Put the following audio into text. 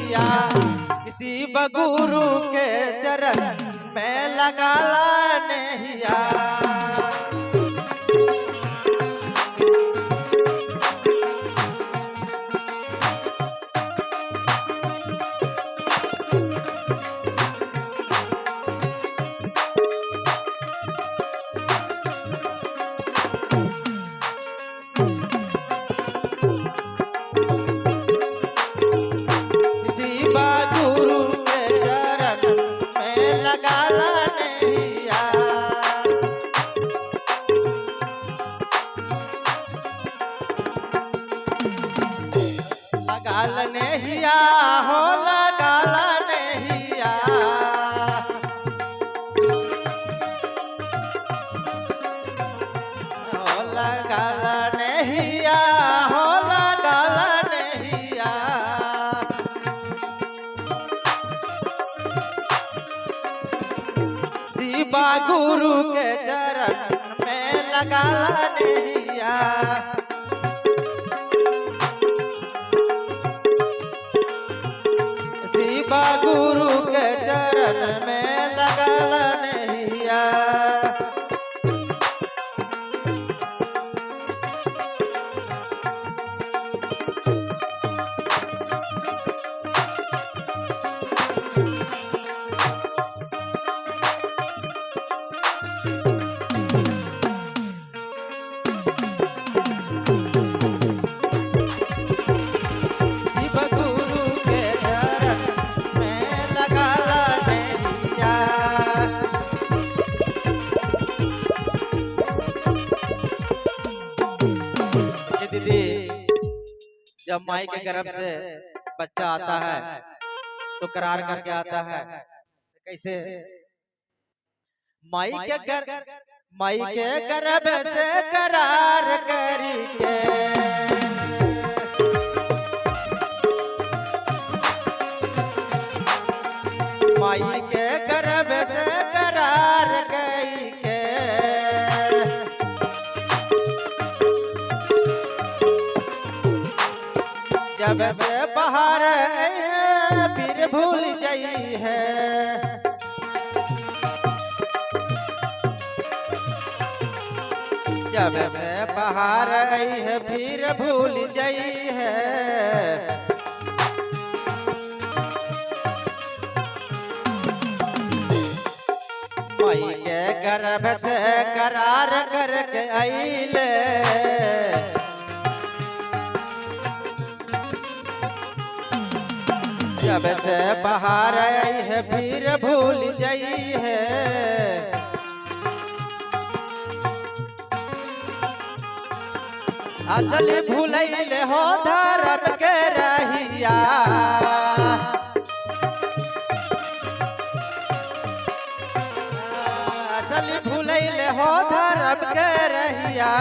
नहिया किसी बगुरु के चरण में लगा ला नहिया। लगाल नहिया हो लगाल नहिया हो लगाल नहिया हो लगाल नहिया। शिवा गुरु के चरण में लगाल नहिया। शिवा गुरु के चरण में लगल नहिया। दीदी, जब माई के गर्भ से बच्चा आता है तो करार करके आता है कैसे? माई के गर्भ से करार करके माई के गर्भ से करार करके जब से बाहर फिर भूल जाई है। जब से बाहर आई है फिर भूल जाई है। माई के गर्भ से करार करके आइले जब से बाहर आई है फिर भूल जाई है। असल भूलैले हो धर्म के रहिया। असल भूलैले हो धर्म के रहिया।